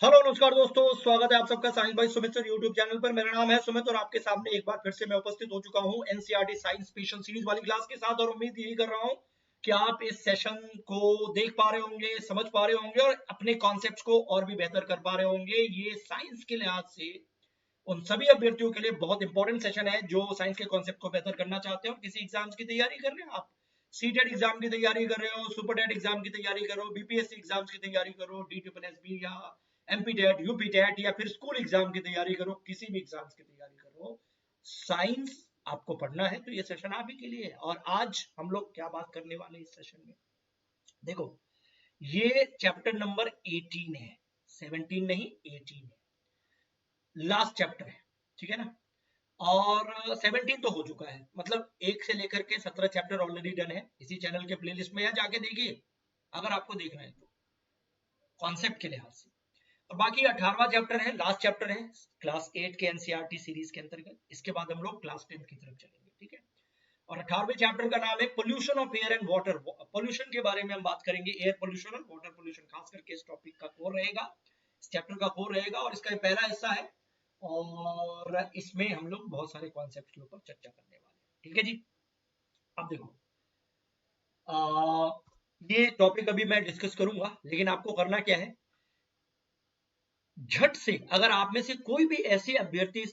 Hello नमस्कार दोस्तों, स्वागत है आप सबका science by Sumit sir YouTube channel पर। मेरा नाम है सुमित और आपके सामने एक बार फिर से मैं उपस्थित हो चुका हूं एनसीईआरटी साइंस स्पेशल सीरीज वाली क्लास के साथ। और उम्मीद यही कर रहा हूं कि आप इस सेशन को देख पा रहे होंगे, समझ पा रहे होंगे और अपने कॉन्सेप्ट्स को और भी बेहतर कर पा रहे होंगे। ये साइंस के लिहाज से उन सभी अभ्यर्थियों के लिए बहुत इंपॉर्टेंट सेशन है जो साइंस के कॉन्सेप्ट को बेहतर करना चाहते हो। किसी एग्जाम्स की तैयारी कर रहे हो आप, सीटेट एग्जाम की तैयारी कर रहे हो, सुपर टेट एग्जाम की तैयारी करो, बीपीएससी एग्जाम्स की तैयारी करो, DSSB या एमपी टेट, यूपी टेट या फिर स्कूल एग्जाम की तैयारी करो, किसी भी एग्जाम्स की तैयारी करो, साइंस आपको पढ़ना है तो ये सेशन आप ही के लिए है। और आज हम लोग क्या बात करने वाले हैं इस सेशन में, देखो ये चैप्टर नंबर 18 है, 17 नहीं 18 है, लास्ट चैप्टर है, ठीक है ना। और 17 तो हो चुका है, मतलब 1 से लेकर के 17 चैप्टर ऑलरेडी डन है। इसी चैनल के प्लेलिस्ट में है, जाके देखिए अगर आपको देखना है तो, कॉन्सेप्ट के लिहाज से। और बाकी 18वां चैप्टर है, लास्ट चैप्टर है क्लास 8 के एनसीईआरटी सीरीज के अंतर्गत। इसके बाद हम लोग क्लास 10 की तरफ चलेंगे, ठीक है। और 18वें चैप्टर का नाम है pollution of air and water. Pollution के बारे में हम बात करेंगे, एयर पोल्यूशन और वाटर पोल्यूशन, खास करके इस टॉपिक का कोर रहेगा, इस चैप्टर का कोर रहेगा और इसका पहला हिस्सा है। और इसमें हम लोग बहुत सारे कॉन्सेप्ट के ऊपर चर्चा करने वाले हैं, ठीक है जी। अब देखो ये टॉपिक अभी मैं डिस्कस करूंगा, लेकिन आपको करना क्या है, झट से अगर आप में से कोई भी ऐसे अभ्यर्थी इस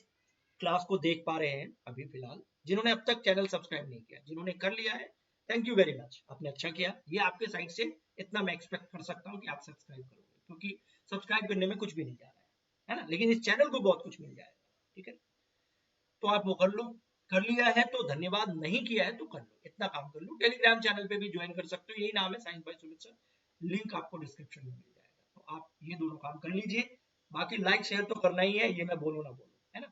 क्लास को देख पा रहे हैं अभी फिलहाल, जिन्होंने अब तक चैनल सब्सक्राइब नहीं किया, जिन्होंने कर लिया है थैंक यू वेरी मच, आपने अच्छा किया। ये आपके साइड से इतना मैं एक्सपेक्ट कर सकता हूं कि आप सब्सक्राइब करोगे, क्योंकि सब्सक्राइब करने में कुछ भी नहीं जा रहा है ना, लेकिन इस चैनल को बहुत कुछ मिल जाएगा, ठीक है। तो आप वो कर लो, कर लिया है तो धन्यवाद, नहीं किया है तो कर लो, इतना काम कर लो। टेलीग्राम चैनल पे भी ज्वाइन कर सकते हो, यही नाम है science by Sumit sir, link आपको डिस्क्रिप्शन में मिल जाएगा, तो आप ये दोनों काम कर लीजिए। बाकी लाइक शेयर तो करना ही है, ये मैं बोलूं ना बोलूं, है ना।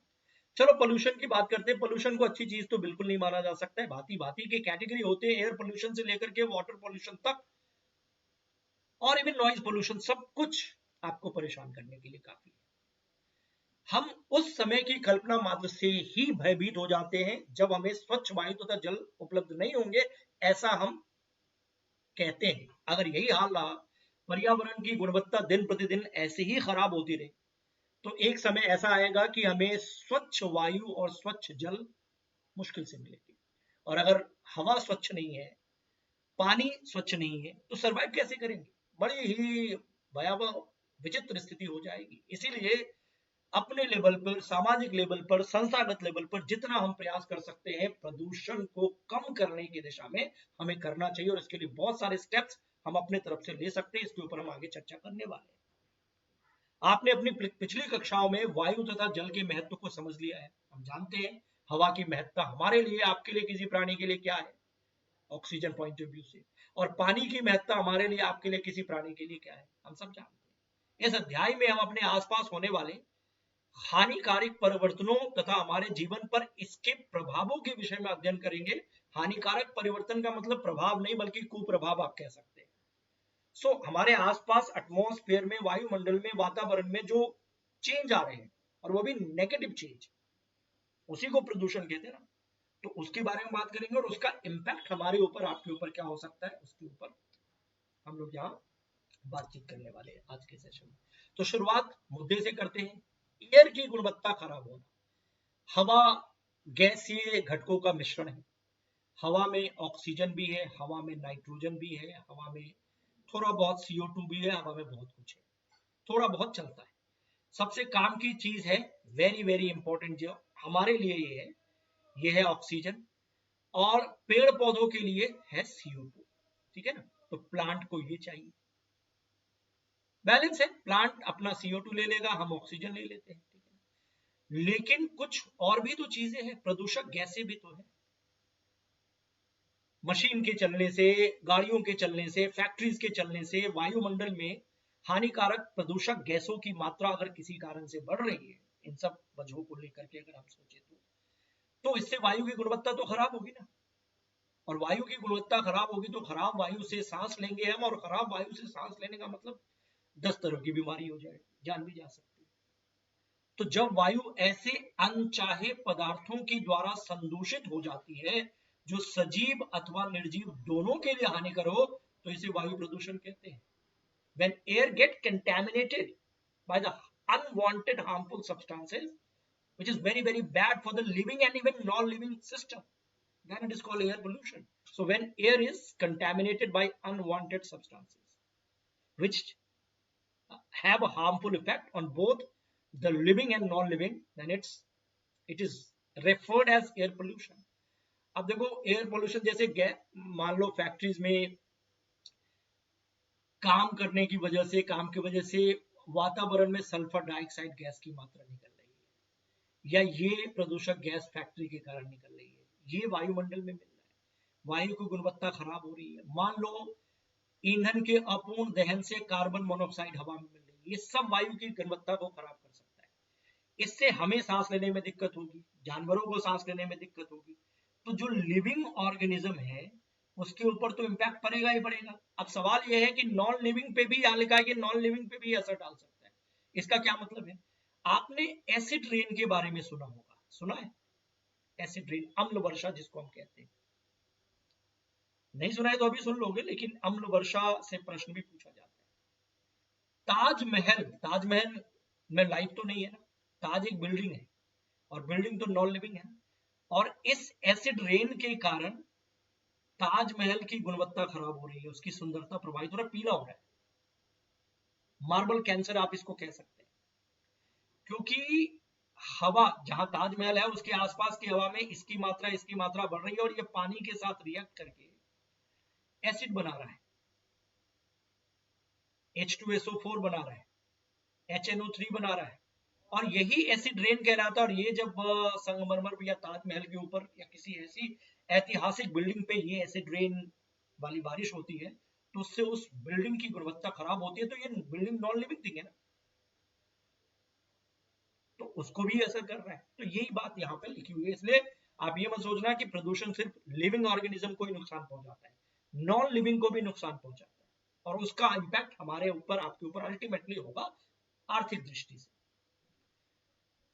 चलो पोल्यूशन की बात करते हैं। पोल्यूशन को अच्छी चीज तो बिल्कुल नहीं माना जा सकता है, भांति भांति के कैटेगरी होते हैं, एयर पोल्यूशन से लेकर के वाटर पोल्यूशन तक और इवन नॉइज पोल्यूशन, सब कुछ आपको परेशान करने के लिए काफी है। हम उस समय की कल्पना मात्र से ही भयभीत हो जाते हैं जब हमें स्वच्छ वायु तथा जल उपलब्ध नहीं होंगे, ऐसा हम कहते हैं। अगर यही हाल रहा, पर्यावरण की गुणवत्ता दिन प्रतिदिन ऐसे ही खराब होती रही, तो एक समय ऐसा आएगा कि हमें स्वच्छ वायु और स्वच्छ जल मुश्किल से मिलेगी। और अगर हवा स्वच्छ नहीं है, पानी स्वच्छ नहीं है, तो सरवाइव कैसे करेंगे? बड़ी ही भयावह विचित्र स्थिति हो जाएगी। इसीलिए अपने लेवल पर, सामाजिक लेवल पर, संस्थागत लेवल पर जितना हम प्रयास कर सकते हैं प्रदूषण को कम करने की दिशा में हमें करना चाहिए। और इसके लिए बहुत सारे स्टेप्स हम अपने तरफ से ले सकते हैं, इसके ऊपर हम आगे चर्चा करने वाले हैं। आपने अपनी पिछली कक्षाओं में वायु तथा जल के महत्व को समझ लिया है। हम जानते हैं हवा की महत्ता हमारे लिए, आपके लिए, किसी प्राणी के लिए क्या है, ऑक्सीजन पॉइंट ऑफ व्यू से। और पानी की महत्ता हमारे लिए, आपके लिए, किसी प्राणी के लिए क्या है, हम सब जानते हैं। इस अध्याय में हम अपने आसपास होने वाले हानिकारक परिवर्तनों तथा हमारे जीवन पर इसके प्रभावों के विषय में अध्ययन करेंगे। हानिकारक परिवर्तन का मतलब प्रभाव नहीं, बल्कि कुप्रभाव आप कह सकते हैं। हमारे आसपास एटमॉस्फेयर में, वायुमंडल में, वातावरण में जो चेंज आ रहे हैं, और वो भी नेगेटिव चेंज, उसी को प्रदूषण कहते हैं ना। तो उसके बारे में बात करेंगे और उसका इंपैक्ट हमारे ऊपर, आपके ऊपर क्या हो सकता है, उसके ऊपर हम लोग यहाँ बातचीत करने वाले हैं आज के सेशन में। तो शुरुआत मुद्दे से करते हैं। एयर की गुणवत्ता खराब होना। हवा गैसीय घटकों का मिश्रण है। हवा में ऑक्सीजन भी है, हवा में नाइट्रोजन भी है, हवा में थोड़ा बहुत CO2 भी है, हवा में बहुत कुछ है, थोड़ा बहुत चलता है। सबसे काम की चीज है, वेरी वेरी इंपॉर्टेंट जो हमारे लिए ये है ऑक्सीजन, और पेड़ पौधों के लिए है CO2, ठीक है ना। तो प्लांट को ये चाहिए, बैलेंस है, प्लांट अपना CO2 ले लेगा, हम ऑक्सीजन ले लेते हैं, ठीक है। लेकिन कुछ और भी तो चीजें हैं, प्रदूषक गैसें भी तो है। मशीन के चलने से, गाड़ियों के चलने से, फैक्ट्रीज के चलने से वायुमंडल में हानिकारक प्रदूषक गैसों की मात्रा अगर किसी कारण से बढ़ रही है, इन सब वजहों को लेकर के अगर हम सोचे तो इससे वायु की गुणवत्ता तो खराब होगी ना। और वायु की गुणवत्ता खराब होगी तो खराब वायु से सांस लेंगे हम, और खराब वायु से सांस लेने का मतलब 10 तरह की बीमारी हो जाएगी, जान भी जा सकती है। तो जब वायु ऐसे अनचाहे पदार्थों के द्वारा संदूषित हो जाती है जो सजीव अथवा निर्जीव दोनों के लिए हानिकर हो, तो इसे वायु प्रदूषण कहते हैं। When air get contaminated by the unwanted harmful substances, which is very, very bad for the living and even non-living system. Then it is called air pollution. So when air is contaminated by unwanted substances, which have a harmful effect on both the living and non-living, then it is referred as air pollution. अब देखो air pollution जैसे मान लो factories में काम की वजह से वातावरण में सल्फर डाइऑक्साइड गैस की मात्रा निकल रही है, या ये प्रदूषक गैस फैक्ट्री के कारण निकल रही है, ये वायुमंडल में मिल रहा है, वायु की गुणवत्ता खराब हो रही है। मान लो ईंधन के अपूर्ण दहन से कार्बन मोनोऑक्साइड हवा में मिल रही है, ये सब वायु की गुणवत्ता को खराब कर सकता है। इससे हमें सांस लेने में दिक्कत होगी, जानवरों को सांस लेने में दिक्कत होगी। तो जो लिविंग ऑर्गेनिज्म है उसके ऊपर तो इम्पैक्ट पड़ेगा ही पड़ेगा। अब सवाल यह है कि नॉन लिविंग पे भी, यहाँ लिखा है कि नॉन लिविंग पे भी असर डाल सकता है। इसका क्या मतलब है? आपने एसिड रेन के बारे में सुना होगा, सुना है? एसिड रेन, अम्ल वर्षा जिसको हम कहते हैं। नहीं सुना है तो अभी सुन लोगे, लेकिन अम्ल वर्षा से प्रश्न भी पूछा जाता है। ताजमहल में लाइफ तो नहीं है ना, ताज एक बिल्डिंग है और बिल्डिंग तो नॉन लिविंग है, और इस एसिड रेन के कारण ताजमहल की गुणवत्ता खराब हो रही है, उसकी सुंदरता प्रभावित हो रहा है, पीला हो रहा है, मार्बल कैंसर आप इसको कह सकते हैं। क्योंकि हवा जहां ताजमहल है उसके आसपास की हवा में इसकी मात्रा बढ़ रही है, और ये पानी के साथ रिएक्ट करके एसिड बना रहा है, H2SO4 बना रहा है, HNO3 बना रहा है, और यही एसिड रेन कहलाता है। और ये जब संगमरमर या ताजमहल के ऊपर या किसी ऐसी ऐतिहासिक बिल्डिंग पे ये एसिड रेन वाली बारिश होती है, तो उससे उस बिल्डिंग की गुणवत्ता खराब होती है। तो ये बिल्डिंग नॉन लिविंग थिंग है ना, तो उसको भी असर कर रहा है। तो यही बात यहाँ पे लिखी हुई है। इसलिए आप ये मत सोचना कि प्रदूषण सिर्फ लिविंग ऑर्गेनिज्म को ही नुकसान पहुंचाता है, नॉन लिविंग को भी नुकसान पहुंचाता है, और उसका इम्पैक्ट हमारे ऊपर, आपके ऊपर अल्टीमेटली होगा आर्थिक दृष्टि से।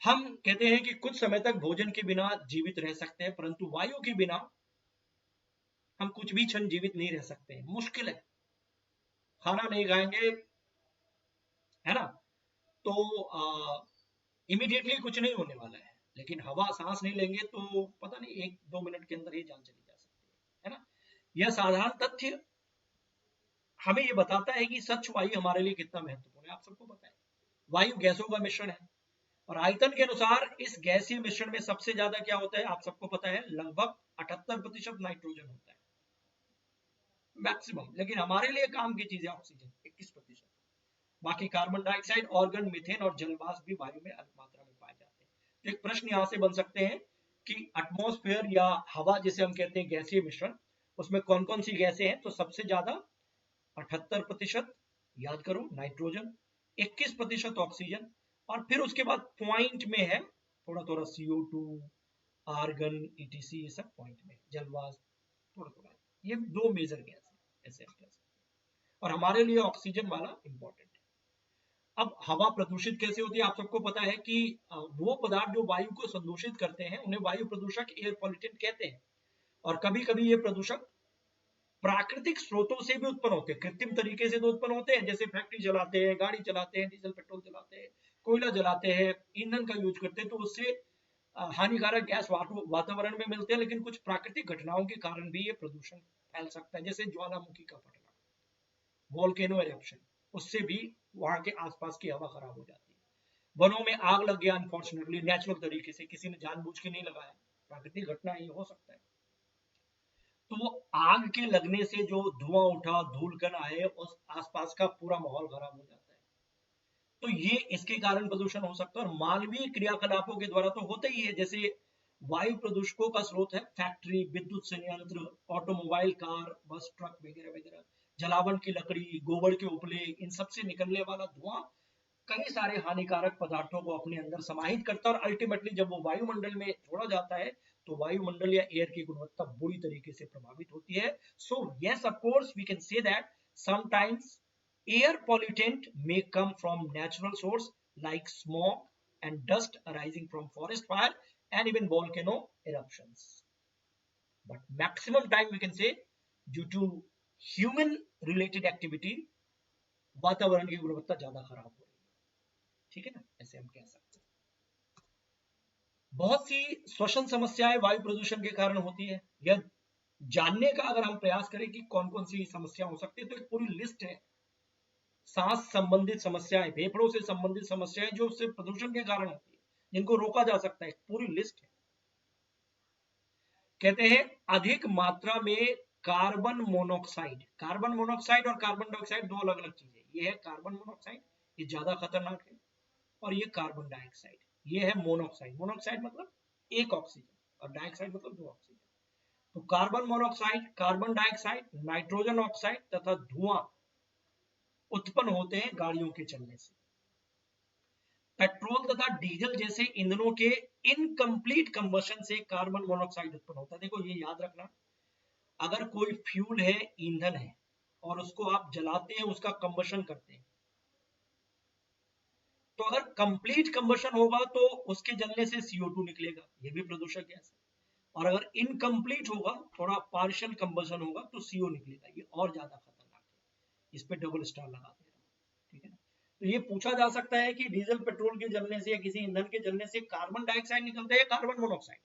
हम कहते हैं कि कुछ समय तक भोजन के बिना जीवित रह सकते हैं, परंतु वायु के बिना हम कुछ भी क्षण जीवित नहीं रह सकते हैं, मुश्किल है। खाना नहीं खाएंगे, है ना, तो इमीडिएटली कुछ नहीं होने वाला है, लेकिन हवा सांस नहीं लेंगे तो पता नहीं 1-2 मिनट के अंदर ही जान चली जा सकती है ना। यह साधारण तथ्य हमें ये बताता है कि स्वच्छ वायु हमारे लिए कितना महत्वपूर्ण है। आप सबको पता है वायु गैसों का मिश्रण है, और आयतन के अनुसार इस गैसीय मिश्रण में सबसे ज्यादा क्या होता है, आप सबको पता है, लगभग 78% नाइट्रोजन होता है, मैक्सिमम। लेकिन हमारे लिए काम की चीज है ऑक्सीजन 21%। बाकी कार्बन डाइऑक्साइड, ऑर्गन, मीथेन और जलवाष्प भी वायु में अधिक मात्रा में पाए जाते हैं। तो एक प्रश्न यहां से बन सकते हैं कि एटमॉस्फेयर या हवा जिसे हम कहते हैं गैसीय मिश्रण, उसमें कौन कौन सी गैसें हैं? तो सबसे ज्यादा 78% याद करो नाइट्रोजन, 21% ऑक्सीजन, और फिर उसके बाद पॉइंट में है थोड़ा थोड़ा CO2, आर्गन, ETC, ये सब पॉइंट में, जलवाष्प थोड़ा थोड़ा। ये 2 मेजर गैस है, ऐसे हम कह सकते हैं, और हमारे लिए ऑक्सीजन वाला इंपॉर्टेंट है। अब हवा प्रदूषित कैसे होती है? आप सबको पता है कि वो पदार्थ जो वायु को संदूषित करते हैं उन्हें वायु प्रदूषक, एयर पॉल्यूटेंट कहते हैं। और कभी कभी ये प्रदूषक प्राकृतिक स्रोतों से भी उत्पन्न होते हैं, कृत्रिम तरीके से तो उत्पन्न होते हैं, जैसे फैक्ट्री चलाते हैं, गाड़ी चलाते हैं, डीजल पेट्रोल चलाते हैं, कोयला जलाते हैं, ईंधन का यूज करते हैं, तो उससे हानिकारक गैस वातावरण में मिलते हैं। लेकिन कुछ प्राकृतिक घटनाओं के कारण भी ये प्रदूषण फैल सकता है, जैसे ज्वालामुखी का फटना, वोल्केनो एरप्शन, उससे भी वहां के आसपास की हवा खराब हो जाती है। वनों में आग लग गया, अनफॉर्चुनेटली नेचुरल तरीके से, किसी ने जानबूझ के नहीं लगाया, प्राकृतिक घटना ये हो सकता है। तो वो आग के लगने से जो धुआं उठा, धूलकण आए, उस आसपास का पूरा माहौल खराब हो जाता है। तो ये इसके कारण प्रदूषण हो सकता है। और मानवीय क्रियाकलापों के द्वारा तो होता ही है, जैसे वायु प्रदूषकों का स्रोत है फैक्ट्री, विद्युत संयंत्र, ऑटोमोबाइल, कार, बस, ट्रक वगैरह वगैरह, जलावन की लकड़ी, गोबर के उपले, इन सब से निकलने वाला धुआं कई सारे हानिकारक पदार्थों को अपने अंदर समाहित करता है, और अल्टीमेटली जब वो वायुमंडल में छोड़ा जाता है तो वायुमंडल या एयर की गुणवत्ता बुरी तरीके से प्रभावित होती है। So yes, of course we can say that sometimes air pollutant may come from natural source like smoke and dust arising from forest fire and even volcano eruptions, but maximum time we can say due to human related activity वातावरण की गुणवत्ता ज्यादा खराब हो रही है। ठीक है ना, ऐसे हम कह सकते हैं। बहुत सी श्वसन समस्याएं वायु प्रदूषण के कारण होती है। यह जानने का अगर हम प्रयास करें कि कौन कौन सी समस्या हो सकती है, तो एक पूरी लिस्ट है। सांस संबंधित समस्याएं, फेफड़ों से संबंधित समस्याएं जो सिर्फ प्रदूषण के कारण होती है, जिनको रोका जा सकता है, पूरी लिस्ट है। कहते हैं अधिक मात्रा में कार्बन मोनोऑक्साइड। कार्बन मोनोऑक्साइड और कार्बन डाइऑक्साइड दो अलग अलग चीजें। ये है कार्बन मोनोऑक्साइड, ये ज्यादा खतरनाक है, और ये कार्बन डाइऑक्साइड, ये है मोनोऑक्साइड। मोनोऑक्साइड मतलब एक ऑक्सीजन, और डाइऑक्साइड मतलब दो ऑक्सीजन। तो carbon monoxide, carbon dioxide, nitrogen oxide तथा धुआं उत्पन्न होते हैं गाड़ियों के चलने से। पेट्रोल तथा डीजल जैसे ईंधनों के इनकम्प्लीट कंबशन से कार्बन मोनोऑक्साइड उत्पन्न होता है। देखो ये याद रखना, अगर कोई फ्यूल है, ईंधन है, और उसको आप जलाते हैं, उसका कंबशन करते हैं, तो अगर कंप्लीट कंबशन होगा तो उसके जलने से CO2 निकलेगा, ये भी प्रदूषक गैस है। और अगर इनकम्प्लीट होगा, थोड़ा पार्शियल कंबशन होगा, तो CO निकलेगा, ये और ज्यादा खतरनाक है। इस पे डबल स्टार लगाते हैं, ठीक है ना। तो ये पूछा जा सकता है कि डीजल पेट्रोल के जलने से या किसी ईंधन के जलने से कार्बन डाइऑक्साइड निकलता है या कार्बन मोनोऑक्साइड।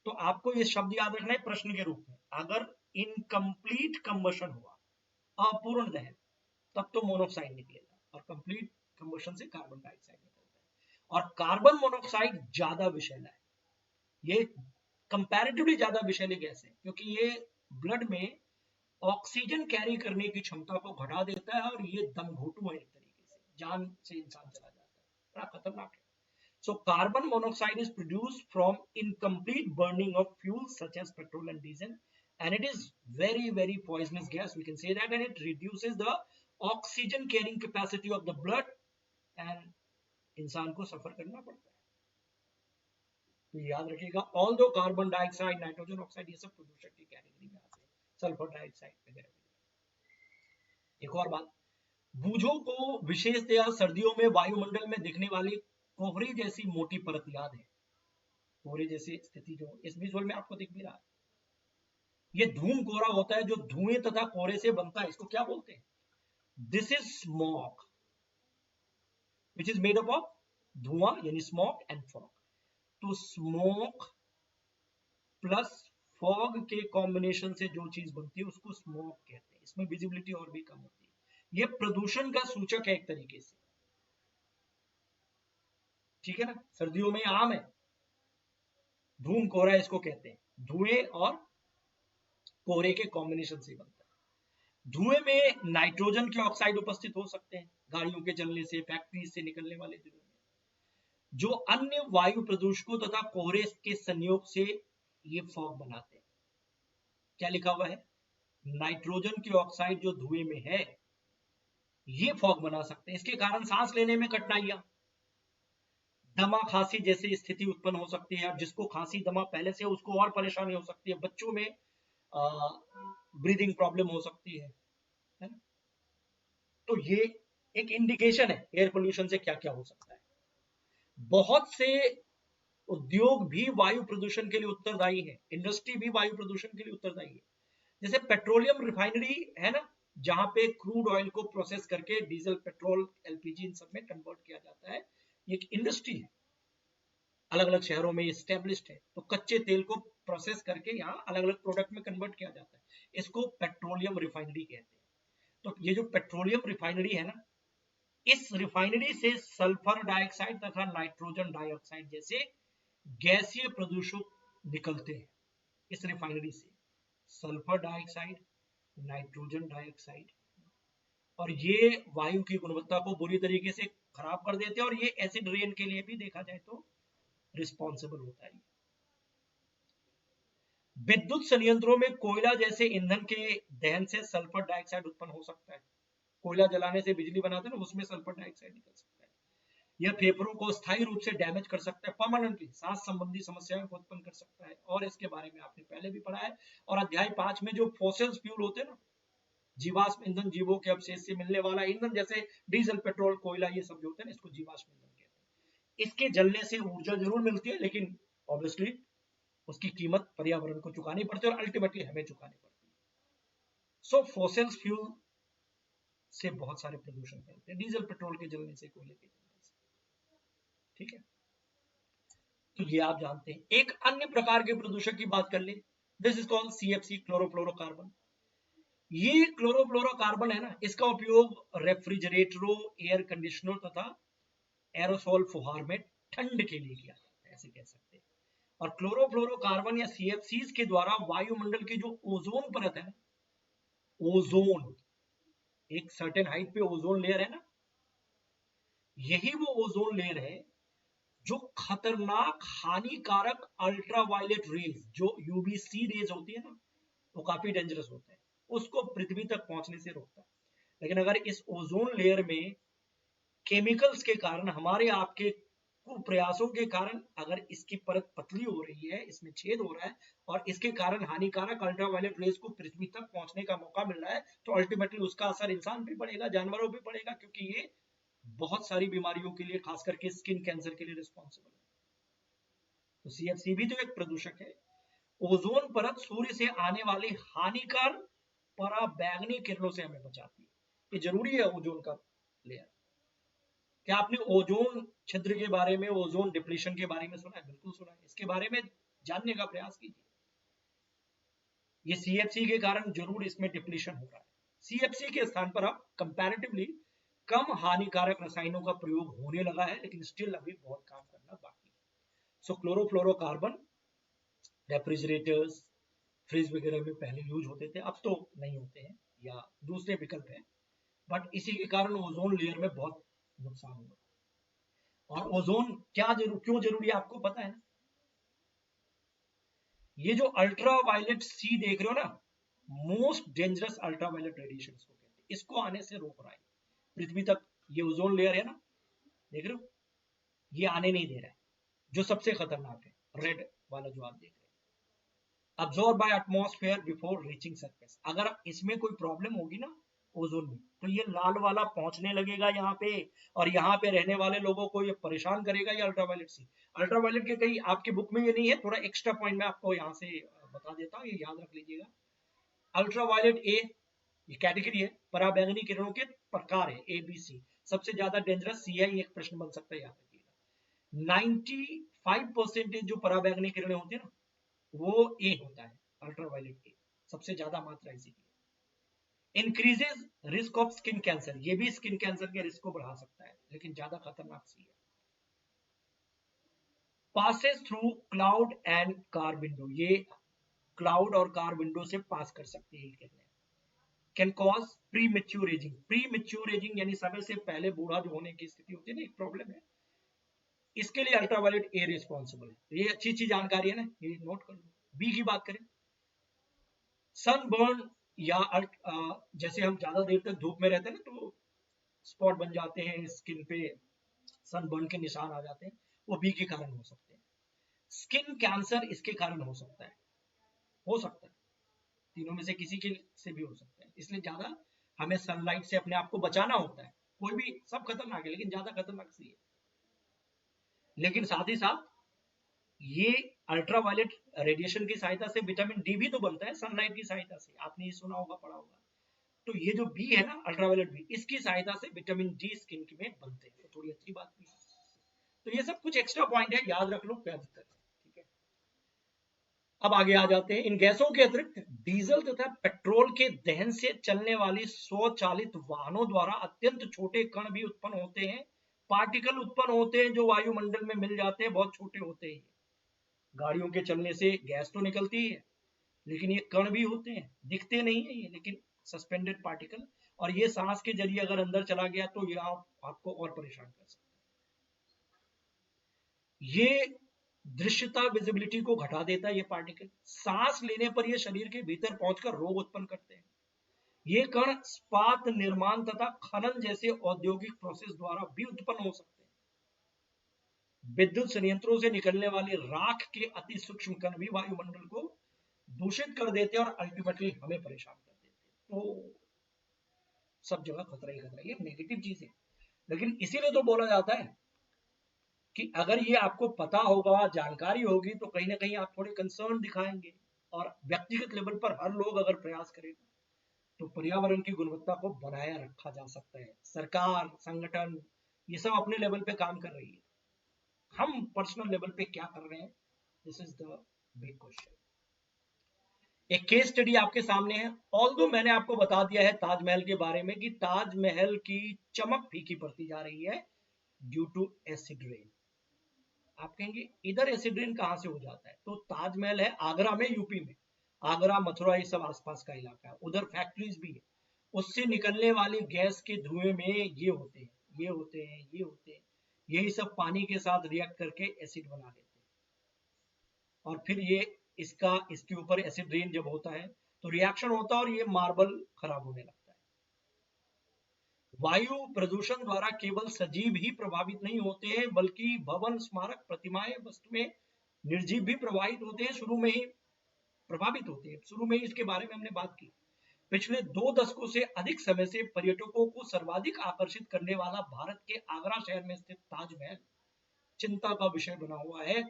तो आपको ये शब्द याद रखना है प्रश्न के रूप में। अगर इनकम्प्लीट कंबशन हुआ, अपूर्ण दहन, तब तो मोनोऑक्साइड निकलेगा, और कंप्लीट कंबशन से कार्बन डाइऑक्साइड निकलता है। और कार्बन मोनोऑक्साइड ज्यादा विषैला है, ये कंपैरेटिवली ज्यादा विषैली गैस है, क्योंकि ये ब्लड में ऑक्सीजन कैरी करने की क्षमता को घटा देता है, और ये दम घोटू है, एक तरीके से जान से इंसान चला जाता है, बड़ा खतरनाक है। So carbon monoxide is produced from incomplete burning of fuels such as petrol and diesel, and it is very poisonous gas, we can say that, and it reduces the oxygen carrying capacity of the blood, and इंसान को सफर करना पड़ता है। तो याद रखिएगा, all दो carbon dioxide, nitrogen oxide, ये सब प्रदूषक की कैटेगरी में आते हैं, सल्फर डाइऑक्साइड वगैरह। एक और बात, बूझों को विशेषतया सर्दियों में वायुमंडल में दिखने वाली कोहरे जैसी मोटी परत याद है? कोहरे जैसी स्थिति जो इस विजुअल में आपको दिख भी रहा है, ये धूम कोहरा होता है जो धुएं तथा कोहरे से बनता है। इसको क्या बोलते हैं? This is smog, which is made up of धुआं, यानी स्मॉग एंड फॉग। तो स्मोक प्लस फॉग के कॉम्बिनेशन से जो चीज बनती है उसको स्मॉग कहते हैं। इसमें विजिबिलिटी और भी कम होती है। ये प्रदूषण का सूचक है एक तरीके से, ठीक है ना। सर्दियों में आम है, धूम कोहरा इसको कहते हैं, धुएं और कोहरे के कॉम्बिनेशन से बनता है। धुएं में नाइट्रोजन के ऑक्साइड उपस्थित हो सकते हैं, गाड़ियों के जलने से, फैक्ट्री से निकलने वाले धुएं में, जो अन्य वायु प्रदूषकों तथा कोहरे के संयोग से ये फॉग बनाते हैं। क्या लिखा हुआ है? नाइट्रोजन के ऑक्साइड जो धुएं में है, ये फॉग बना सकते हैं। इसके कारण सांस लेने में कठिनाइयां, दमा खांसी जैसी स्थिति उत्पन्न हो सकती है। जिसको खांसी दमा पहले से उसको और परेशानी हो सकती है। बच्चों में ब्रीदिंग प्रॉब्लम हो सकती है ना। तो ये एक इंडिकेशन है एयर पोल्यूशन से क्या क्या हो सकता है। बहुत से उद्योग भी वायु प्रदूषण के लिए उत्तरदायी है, इंडस्ट्री भी वायु प्रदूषण के लिए उत्तरदायी है। जैसे पेट्रोलियम रिफाइनरी है ना, जहां पे क्रूड ऑयल को प्रोसेस करके डीजल, पेट्रोल, एलपीजी इन सब में कन्वर्ट किया जाता है। ये एक इंडस्ट्री है, अलग अलग शहरों में स्टेब्लिश्ड है। तो कच्चे तेल को प्रोसेस करके यहाँ अलग अलग प्रोडक्ट में कन्वर्ट किया जाता है, इसको पेट्रोलियम रिफाइनरी कहते हैं। तो ये जो पेट्रोलियम रिफाइनरी है ना, इस रिफाइनरी से सल्फर डाइऑक्साइड तथा नाइट्रोजन डाइऑक्साइड जैसे गैसीय प्रदूषक निकलते हैं। इस रिफाइनरी से सल्फर डाइऑक्साइड, नाइट्रोजन डाइऑक्साइड, और ये वायु की गुणवत्ता को बुरी तरीके से खराब कर देते हैं, और ये एसिड रेन के लिए भी देखा जाए तो रिस्पॉन्सिबल होता है। विद्युत संयंत्रों में कोयला जैसे ईंधन के दहन से सल्फर डाइऑक्साइड उत्पन्न हो सकता है। कोयला जलाने से बिजली बनाते हैं ना, उसमें सल्फर डाइऑक्साइड निकल सकता है। यह फेफड़ों को स्थायी रूप से डैमेज कर सकता है, परमानेंटली सांस संबंधी समस्याओं को उत्पन्न कर सकता है। और इसके बारे में आपने पहले भी पढ़ा है। और अध्याय 5 में जो फॉसिल्स फ्यूल होते हैं ना, जीवाश्म ईंधन, जीवों के अवशेष से मिलने वाला ईंधन, जैसे डीजल, पेट्रोल, कोयला, ये सब जो होते हैं ना, इसको जीवाश्म ईंधन कहते हैं। इसके जलने से ऊर्जा जरूर मिलती है, लेकिन ऑब्वियसली उसकी कीमत पर्यावरण को चुकानी पड़ती है, और अल्टीमेटली हमें चुकानी पड़ती है। सो फॉसिल्स फ्यूल से बहुत सारे प्रदूषण फैलते हैं, डीजल, पेट्रोल के जलने से, कोयले के जलने से। ठीक है, तो ये आप जानते हैं। एक अन्य प्रकार के प्रदूषक की बात कर ले, this is called CFC, chlorofluorocarbon. ये क्लोरोफ्लोरोकार्बन है ना, इसका उपयोग रेफ्रिजरेटरों, एयर कंडीशनर तथा एरोसोल फुहार में ठंड के लिए किया जाता है, ऐसे कह सकते हैं। और क्लोरोफ्लोरोकार्बन या CFCs के द्वारा वायुमंडल की जो ओजोन परत है, ओजोन, एक सर्टेन हाइट पे ओजोन लेयर है ना, यही वो ओजोन लेयर है जो खतरनाक हानिकारक अल्ट्रावायलेट रेज, जो UVC रेज होती है ना, वो काफी डेंजरस होता है, उसको पृथ्वी तक पहुंचने से रोकता है। लेकिन अगर इस ओजोन लेयर में केमिकल्स के कारण, हमारे आपके प्रयासों के कारण अगर इसकी परत पतली हो रही है, इसमें छेद हो रहा है, और इसके कारण हानिकारक अल्ट्रावायलेट रेज को पृथ्वी तक पहुंचने का मौका मिल रहा है, तो अल्टीमेटली उसका असर इंसान भी पड़ेगा, जानवरों भी पड़ेगा, क्योंकि ये बहुत सारी बीमारियों के लिए, खास करके स्किन कैंसर के लिए रिस्पॉन्सिबल है। तो CFC भी तो एक प्रदूषक है। ओजोन परत सूर्य से आने वाली हानिकारक पराबैंगनी किरणों से हमें बचाती है, ये जरूरी है ओजोन का लेयर। क्या आपने ओजोन छिद्र के बारे में, ओजोन डिप्लीशन के बारे में सुना है? बिल्कुल सुना है, इसके बारे में जानने का प्रयास कीजिए। ये CFC के कारण जरूर इसमें डिप्लीशन हो रहा है। CFC के स्थान पर अब कंपैरेटिवली कम हानिकारक रसायनों का प्रयोग होने लगा है, लेकिन स्टिल अभी बहुत काम करना बाकी है। सो क्लोरोफ्लोरोकार्बन रेफ्रिजरेटर्स, फ्रिज वगैरह में पहले यूज होते थे, अब तो नहीं होते हैं, या दूसरे विकल्प हैं, बट इसी के कारण ओजोन लेयर में बहुत नुकसान हुआ। और ओजोन क्यों जरूरी है आपको पता है ना? ये जो अल्ट्रावायलेट सी देख रहे हो ना, मोस्ट डेंजरस अल्ट्रावायलेट रेडिएशन को कहते हैं, इसको आने से रोक रहा है पृथ्वी तक। ये ओजोन लेयर है ना, देख रहे हो, ये आने नहीं दे रहा है, जो सबसे खतरनाक है, रेड वाला जो आप देख रहे हैं, absorb by atmosphere before reaching surface. अगर इसमें कोई प्रॉब्लम होगी ना ओजोन में, तो ये लाल वाला पहुंचने लगेगा यहाँ पे, और यहाँ पे रहने वाले लोगों को ये परेशान करेगा, ये अल्ट्रावायलेट सी। अल्ट्रावायलेट के कई आपके बुक में ये नहीं है, थोड़ा एक्स्ट्रा पॉइंट मैं आपको यहाँ से बता देता हूँ, ये याद रख लीजिएगा। अल्ट्रावायलेट ए, ये कैटेगरी है, पराबैंगनी किरणों के प्रकार है, ABC। सबसे ज्यादा डेंजरस सी है, ये एक प्रश्न बन सकता है, याद रखिएगा। 95% जो पराबैंगनी किरणें होती है ना, वो ए होता है, अल्ट्रावायलेट ए, सबसे ज्यादा मात्रा इसी की। Increases risk of skin cancer, ये भी स्किन कैंसर के रिस्क को बढ़ा सकता है, लेकिन ज्यादा खतरनाक सी है। Passes through cloud and car window, ये क्लाउड और कार विंडो से पास कर सकती है किरणें। Can cause pre mature ageing, pre mature ageing यानी समय से पहले बूढ़ा जो होने की स्थिति होती है ना, एक प्रॉब्लम है, इसके लिए अल्ट्रावायलेट ए रिस्पॉन्सिबल है। ये अच्छी अच्छी जानकारी है ना, ये नोट कर लो। बी की बात करें, सनबर्न, या जैसे हम ज्यादा देर तक धूप में रहते हैं ना, तो स्पॉट बन जाते हैं स्किन पे, सनबर्न के निशान आ जाते हैं, वो बी के कारण हो सकते हैं। स्किन कैंसर इसके कारण हो सकता है, हो सकता है, तीनों में से किसी के से भी हो सकता है, इसलिए ज्यादा हमें सनलाइट से अपने आप को बचाना होता है। कोई भी, सब खतरनाक है, लेकिन ज्यादा खतरनाक सी है। लेकिन साथ ही साथ ये अल्ट्रावायलेट रेडिएशन की सहायता से विटामिन डी भी तो बनता है, सनलाइट की सहायता से, आपने ये सुना होगा, पढ़ा होगा। तो ये जो बी है ना, अल्ट्रावायलेट बी, इसकी सहायता से विटामिन डी स्किन में बनते हैं, तो थोड़ी अच्छी बात भी है। तो ये सब कुछ एक्स्ट्रा पॉइंट है, याद रख लो, क्या दिक्कत है, ठीक है। अब आगे आ जाते हैं। इन गैसों के अतिरिक्त डीजल तथा पेट्रोल के दहन से चलने वाली स्वचालित वाहनों द्वारा अत्यंत छोटे कण भी उत्पन्न होते हैं, पार्टिकल उत्पन्न होते हैं, जो वायुमंडल में मिल जाते हैं, बहुत छोटे होते हैं। गाड़ियों के चलने से गैस तो निकलती है, लेकिन ये कण भी होते हैं, दिखते नहीं है ये, लेकिन सस्पेंडेड पार्टिकल, और ये सांस के जरिए अगर अंदर चला गया तो ये आपको और परेशान कर सकता है। ये दृश्यता, विजिबिलिटी को घटा देता है ये पार्टिकल। सांस लेने पर ये शरीर के भीतर पहुंचकर रोग उत्पन्न करते हैं। ये कण इस्पात निर्माण तथा खनन जैसे औद्योगिक प्रोसेस द्वारा भी उत्पन्न हो सकते हैं। विद्युत संयंत्रों से निकलने वाली राख के अति सूक्ष्म कण भी वायुमंडल को दूषित कर देते हैं, और अल्टीमेटली हमें परेशान कर देते हैं। तो सब जगह खतरा ही खतरा, ये नेगेटिव चीज है। लेकिन इसीलिए तो बोला जाता है कि अगर ये आपको पता होगा, जानकारी होगी, तो कहीं ना कहीं आप थोड़े कंसर्न दिखाएंगे, और व्यक्तिगत लेवल पर हर लोग अगर प्रयास करेगा, तो पर्यावरण की गुणवत्ता को बनाया रखा जा सकता है। सरकार, संगठन, ये सब अपने लेवल पे काम कर रही है। हम पर्सनल लेवल पे क्या कर रहे हैं, this is the big question. एक केस स्टडी आपके सामने है। ऑल्दो मैंने आपको बता दिया है ताजमहल के बारे में कि ताजमहल की चमक फीकी पड़ती जा रही है ड्यू टू एसिड रेन। आप कहेंगे इधर एसिड रेन कहां से हो जाता है, तो ताजमहल है आगरा में, यूपी में, आगरा मथुरा ये सब आसपास का इलाका है, उधर फैक्ट्रीज भी है, उससे निकलने वाली गैस के धुएं में ये होते हैं, ये होते हैं, ये होते हैं, यही सब पानी के साथ रिएक्ट करके एसिड बना लेते हैं, और फिर ये इसके ऊपर एसिड रेन जब होता है तो रिएक्शन होता है और ये मार्बल खराब होने लगता है। वायु प्रदूषण द्वारा केवल सजीव ही प्रभावित नहीं होते हैं, बल्कि भवन, स्मारक, प्रतिमाएं, वस्तुएं, निर्जीव भी प्रभावित होते हैं, शुरू में ही प्रभावित होते हैं। शुरू में ही इसके बारे में हमने बात की। पिछले 2 दशकों से अधिक समय से पर्यटकों को सर्वाधिक आकर्षित करने वाला भारत के आगरा शहर में स्थित ताजमहल चिंता का विषय बना हुआ है।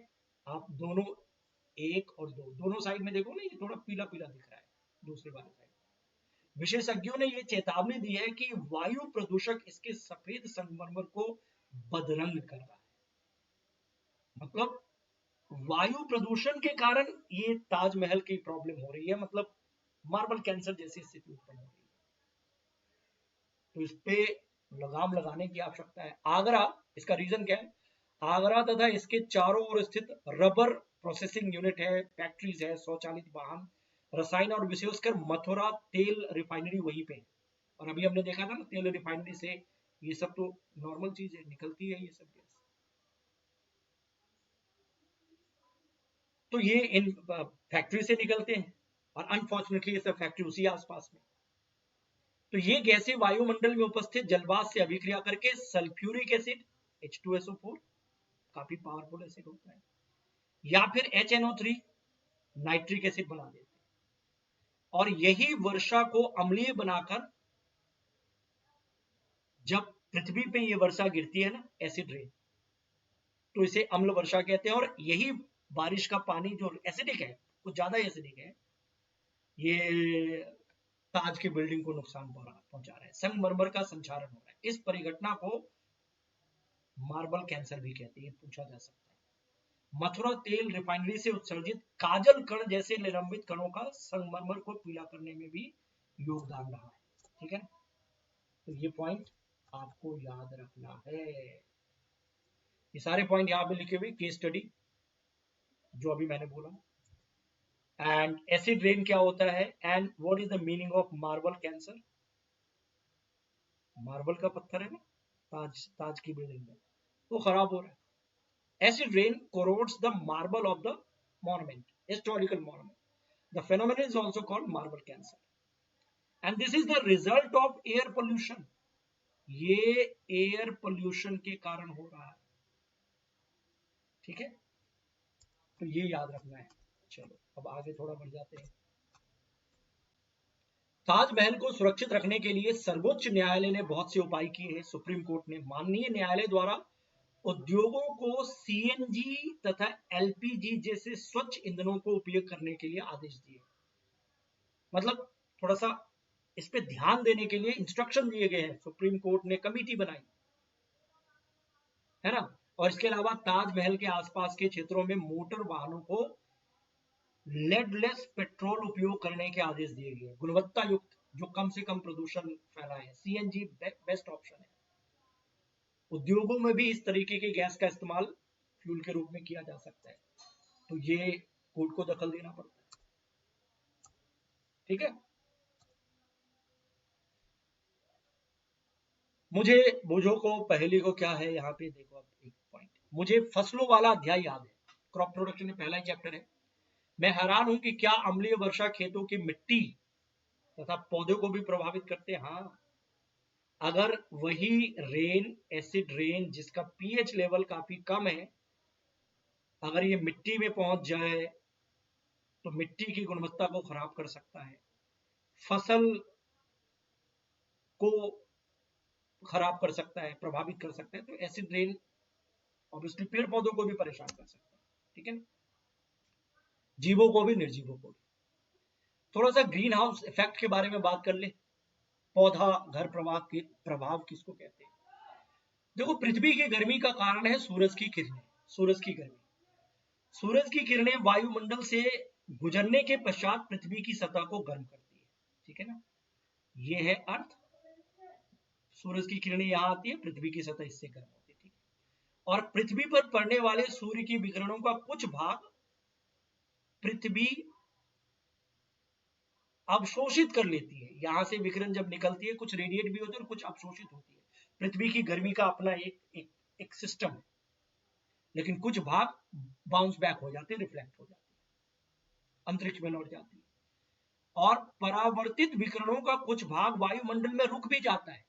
आप दोनों 1 और 2 दोनों साइड में देखो ना, ये थोड़ा पीला पीला दिख रहा है दूसरे वाले साइड। विशेषज्ञों ने यह चेतावनी दी है कि वायु प्रदूषक इसके सफेद संगमरमर को बदरंग कर रहा है। मतलब वायु प्रदूषण के कारण ये ताजमहल की प्रॉब्लम हो रही है, मतलब मार्बल कैंसर जैसी स्थिति उत्पन्न हो रही है। तो इस पे लगाम लगाने की आवश्यकता है। आगरा, इसका रीजन क्या है, आगरा तथा इसके चारों ओर स्थित रबर प्रोसेसिंग यूनिट है, फैक्ट्रीज है, स्वचालित वाहन, रसायन और विशेषकर मथुरा तेल रिफाइनरी वहीं पे है। और अभी हमने देखा था ना, तेल रिफाइनरी से ये सब तो नॉर्मल चीज है, निकलती है ये सब गैस। तो ये इन फैक्ट्री से निकलते हैं और अनफॉर्चुनेटली ये सब फैक्ट्री उसी आसपास में। तो ये गैसें वायुमंडल में उपस्थित जलवाष्प से अभिक्रिया करके सल्फ्यूरिक एसिड H2SO4 काफी पावरफुल एसिड होता है, या फिर HNO3 नाइट्रिक एसिड बना देते हैं, और यही वर्षा को अम्लीय बनाकर, जब पृथ्वी पे ये वर्षा गिरती है ना, एसिड रेन, तो इसे अम्ल वर्षा कहते हैं। और यही बारिश का पानी जो एसिडिक है, कुछ ज्यादा एसिडिक है, ये ताज की बिल्डिंग को नुकसान पहुंचा रहा है, संगमरमर का संचारण हो रहा है। इस परिघटना को मार्बल कैंसर भी कहते हैं, पूछा जा सकता है। मथुरा तेल रिफाइनरी से उत्सर्जित काजल कण जैसे निलंबित कणों का संगमरमर को पीला करने में भी योगदान रहा है। ठीक है, तो ये पॉइंट आपको याद रखना है। ये सारे पॉइंट यहाँ पे लिखे हुए, केस स्टडी जो अभी मैंने बोला। एंड एसिड रेन क्या होता है, and what is the meaning of marble cancer. Marble का पत्थर है ना, ताज की बिल्डिंग में, वो खराब हो रहा है। Acid rain corrodes the marble of the monument, historical monument. The phenomenon is also called marble cancer, and this is the result of air pollution. ये एयर पोल्यूशन के कारण हो रहा है। ठीक है, तो ये याद रखना है। चलो अब आगे थोड़ा बढ़ जाते हैं। ताजमहल को सुरक्षित रखने के लिए सर्वोच्च न्यायालय ने बहुत से उपाय किए हैं। सुप्रीम कोर्ट ने माननीय न्यायालय द्वारा उद्योगों को सीएनजी तथा एलपीजी जैसे स्वच्छ ईंधनों को उपयोग करने के लिए आदेश दिए। मतलब थोड़ा सा इस पे ध्यान देने के लिए इंस्ट्रक्शन दिए गए हैं, सुप्रीम कोर्ट ने कमेटी बनाई है ना। और इसके अलावा ताजमहल के आसपास के क्षेत्रों में मोटर वाहनों को लेडलेस पेट्रोल उपयोग करने के आदेश दिए गए, गुणवत्ता युक्त, जो कम से कम प्रदूषण फैलाए। सीएनजी बेस्ट ऑप्शन है। उद्योगों में भी इस तरीके की गैस का इस्तेमाल फ्यूल के रूप में किया जा सकता है, तो ये कोर्ट को दखल देना पड़ता है। ठीक है, मुझे बुझो को पहली को क्या है यहाँ पे देखो। अब एक पॉइंट, मुझे फसलों वाला अध्याय याद है, क्रॉप प्रोडक्शन में पहला ही चैप्टर है। मैं हैरान हूं कि क्या अम्लीय वर्षा खेतों की मिट्टी तथा पौधों को भी प्रभावित करते हैं। हाँ, अगर वही रेन, एसिड रेन, जिसका पीएच लेवल काफी कम है, अगर ये मिट्टी में पहुंच जाए तो मिट्टी की गुणवत्ता को खराब कर सकता है, फसल को खराब कर सकता है, प्रभावित कर सकता है। तो एसिड रेन ऑब्वियसली पेड़ पौधों को भी परेशान कर सकता है। ठीक है, जीवों को भी, निर्जीवों को भी। थोड़ा सा ग्रीन हाउस इफेक्ट के बारे में बात कर ले। पौधा घर प्रभाव किसको कहते हैं। देखो, पृथ्वी की गर्मी का कारण है सूरज की किरणें, सूरज की गर्मी। सूरज की किरणें वायुमंडल से गुजरने के पश्चात पृथ्वी की सतह को गर्म करती है, ठीक है ना। ये है अर्थ, सूरज की किरणें यहां आती है, पृथ्वी की सतह इससे गर्म होती है, ठीक है। और पृथ्वी पर पड़ने वाले सूर्य की विकिरणों का कुछ भाग पृथ्वी अवशोषित कर लेती है। यहां से विकिरण जब निकलती है, कुछ रेडिएट भी होती है और कुछ अवशोषित होती है। पृथ्वी की गर्मी का अपना एक सिस्टम है, लेकिन कुछ भाग बाउंस बैक हो जाते हैं, रिफ्लेक्ट हो जाते हैं, अंतरिक्ष में लौट जाती है। और परावर्तित विकिरणों का कुछ भाग वायुमंडल में रुक भी जाता है।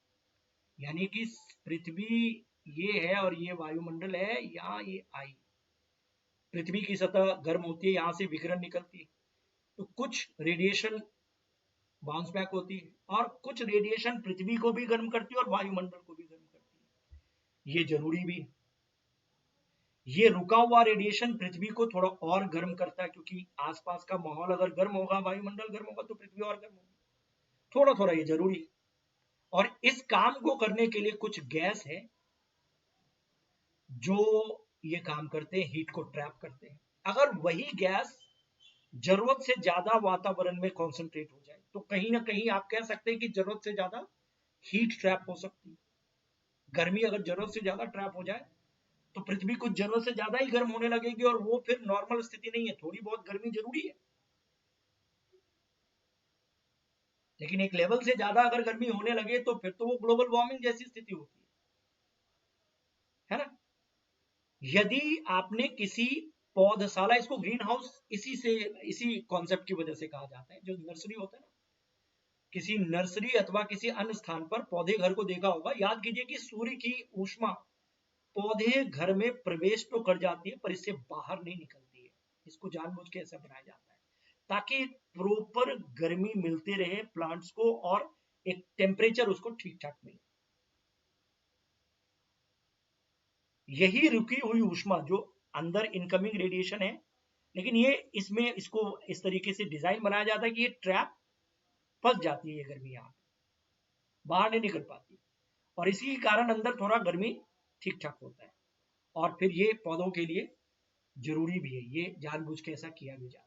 यानी कि पृथ्वी ये है और ये वायुमंडल है, यहाँ ये आई, पृथ्वी की सतह गर्म होती है, यहां से विकिरण निकलती है, तो कुछ रेडिएशन बाउंस बैक होती है और कुछ रेडिएशन पृथ्वी को भी गर्म करती है और वायुमंडल को भी गर्म करती है। ये जरूरी भी है। ये रुका हुआ रेडिएशन पृथ्वी को थोड़ा और गर्म करता है, क्योंकि आसपास का माहौल अगर गर्म होगा, वायुमंडल गर्म होगा, तो पृथ्वी और गर्म होगी। थोड़ा थोड़ा ये जरूरी है। और इस काम को करने के लिए कुछ गैस है जो ये काम करते हैं, हीट को ट्रैप करते हैं। अगर वही गैस जरूरत से ज्यादा वातावरण में कॉन्सेंट्रेट हो जाए, तो कहीं ना कहीं आप कह सकते हैं कि जरूरत से ज्यादा हीट ट्रैप हो सकती है। गर्मी अगर जरूरत से ज्यादा ट्रैप हो जाए, तो पृथ्वी कुछ जरूरत से ज्यादा ही गर्म होने लगेगी, और वो फिर नॉर्मल स्थिति नहीं है। थोड़ी बहुत गर्मी जरूरी है, लेकिन एक लेवल से ज्यादा अगर गर्मी होने लगे तो फिर तो वो ग्लोबल वार्मिंग जैसी स्थिति होती है ना। यदि आपने किसी पौधशाला, इसको ग्रीन हाउस इसी कॉन्सेप्ट की वजह से कहा जाता है, जो नर्सरी होता है ना, किसी नर्सरी अथवा किसी अन्य स्थान पर पौधे घर को देखा होगा। याद कीजिए कि सूर्य की ऊष्मा पौधे घर में प्रवेश तो कर जाती है, पर इससे बाहर नहीं निकलती है। इसको जानबूझ के ऐसा बनाया जाता है ताकि प्रॉपर गर्मी मिलते रहे प्लांट्स को, और एक टेम्परेचर उसको ठीक ठाक मिले। यही रुकी हुई ऊष्मा जो अंदर इनकमिंग रेडिएशन है, लेकिन ये इसको इस तरीके से डिजाइन बनाया जाता है कि ये ट्रैप फंस जाती है, ये गर्मी यहाँ बाहर नहीं निकल पाती, और इसी के कारण अंदर थोड़ा गर्मी ठीक ठाक होता है। और फिर ये पौधों के लिए जरूरी भी है, ये जानबूझ के ऐसा किया भी जाता है।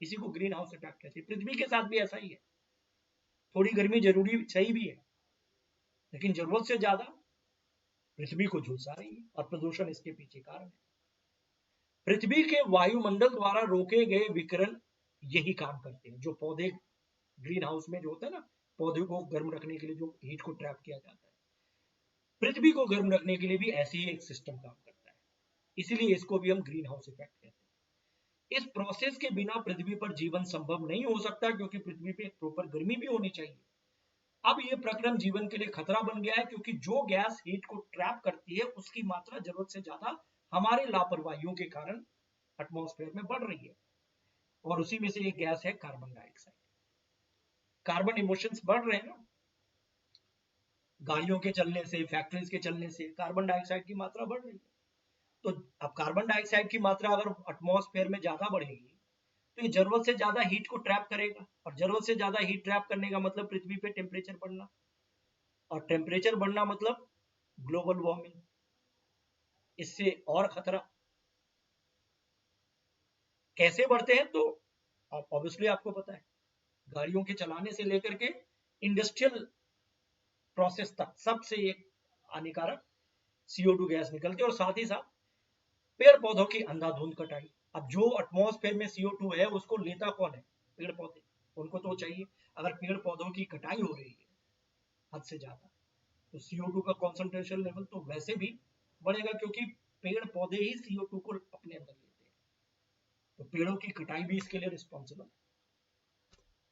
इसी को ग्रीन हाउस इफेक्ट कहते हैं। पृथ्वी के साथ भी ऐसा ही है, थोड़ी गर्मी जरूरी सही भी है, लेकिन जरूरत से ज्यादा पृथ्वी को झुलसा रही है, और प्रदूषण इसके पीछे कारण है। पृथ्वी के वायुमंडल द्वारा रोके गए विकिरण यही काम करते हैं। जो पौधे ग्रीन हाउस में जो होता है ना, पौधे को गर्म रखने के लिए जो हीट को ट्रैप किया जाता है, पृथ्वी को गर्म रखने के लिए भी ऐसे ही एक सिस्टम काम करता है। इसीलिए इसको भी हम ग्रीन हाउस इफेक्ट कहते हैं। इस प्रोसेस के बिना पृथ्वी पर जीवन संभव नहीं हो सकता, क्योंकि पृथ्वी पे प्रॉपर गर्मी भी होनी चाहिए। अब ये प्रक्रम जीवन के लिए खतरा बन गया है, क्योंकि जो गैस हीट को ट्रैप करती है, उसकी मात्रा जरूरत से ज्यादा हमारे लापरवाहियों के कारण एटमॉस्फेयर में बढ़ रही है। और उसी में से एक गैस है कार्बन डाइऑक्साइड। कार्बन इमोशंस बढ़ रहे हैं ना, गाड़ियों के चलने से, फैक्ट्रीज के चलने से कार्बन डाइऑक्साइड की मात्रा बढ़ रही है। तो अब कार्बन डाइऑक्साइड की मात्रा अगर एटमॉस्फेयर में ज्यादा बढ़ेगी, तो ये जरूरत से ज्यादा हीट को ट्रैप करेगा, और जरूरत से ज्यादा हीट ट्रैप करने का मतलब पृथ्वी पे टेम्परेचर बढ़ना, और टेम्परेचर बढ़ना मतलब ग्लोबल वार्मिंग, इससे और खतरा। कैसे बढ़ते हैं, तो ऑब्वियसली आपको पता है, गाड़ियों के चलाने से लेकर के इंडस्ट्रियल प्रोसेस तक सबसे एक हानिकारक CO2 गैस निकलती है। और साथ ही साथ पेड़ पौधों की अंधाधुंध कटाई। अब जो एटमॉस्फेयर में CO2 है, उसको लेता कौन है? पेड़ पौधे, उनको तो चाहिए। अगर पेड़ पौधों की कटाई हो रही है हद से ज्यादा, तो CO2 का कॉन्सेंट्रेशन लेवल तो वैसे भी बढ़ेगा, क्योंकि पेड़ पौधे ही CO2 को अपने अंदर लेते हैं। तो पेड़ों की कटाई भी इसके लिए रिस्पॉन्सिबल है,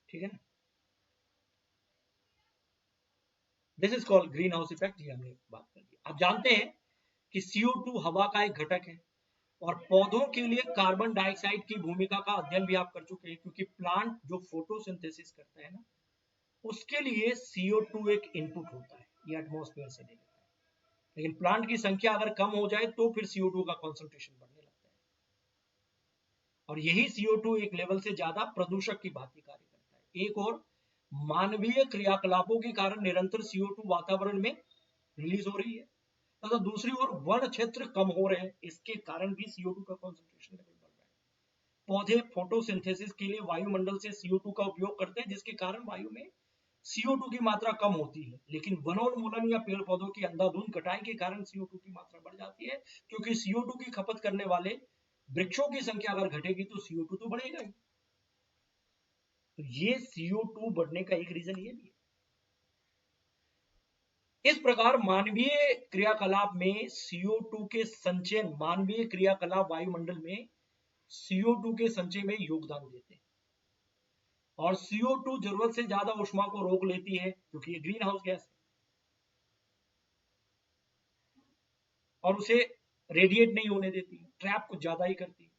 ठीक है ना। This is called green house effect, ये हमने बात कर दी। आप जानते हैं कि CO2 हवा का एक घटक है, और पौधों के लिए कार्बन डाइऑक्साइड की भूमिका का अध्ययन भी आप कर चुके हैं, क्योंकि प्लांट जो फोटोसिंथेसिस करता है ना, उसके लिए CO2 एक इनपुट होता है, ये एटमॉस्फेयर से ले लेता है। लेकिन प्लांट की संख्या अगर कम हो जाए, तो फिर CO2 का कॉन्सेंट्रेशन बढ़ने लगता है, और यही CO2 एक लेवल से ज्यादा प्रदूषक की भांति कार्य करता है। एक और मानवीय क्रियाकलापों के कारण निरंतर CO2 वातावरण में रिलीज हो रही है, तथा दूसरी ओर वन क्षेत्र कम हो रहे हैं, इसके कारण भी CO2 का कॉन्सेंट्रेशन लेवल बढ़ रहा है। पौधे फोटोसिंथेसिस के लिए वायुमंडल से CO2 का उपयोग करते हैं, जिसके कारण वायु में CO2 की मात्रा कम होती है, लेकिन वनोन्मूलन या पेड़ पौधों की अंधाधुंध कटाई के कारण CO2 की मात्रा बढ़ जाती है, क्योंकि CO2 की खपत करने वाले वृक्षों की संख्या अगर घटेगी तो CO2 तो बढ़ेगा ही। तो ये CO2 बढ़ने का एक रीजन ये भी है। इस प्रकार मानवीय क्रियाकलाप में CO2 के संचयन, मानवीय क्रियाकलाप वायुमंडल में CO2 के संचय में योगदान देते हैं, और CO2 जरूरत से ज्यादा ऊष्मा को रोक लेती है, क्योंकि ये ग्रीन हाउस गैस है, और उसे रेडिएट नहीं होने देती, ट्रैप कुछ ज्यादा ही करती है।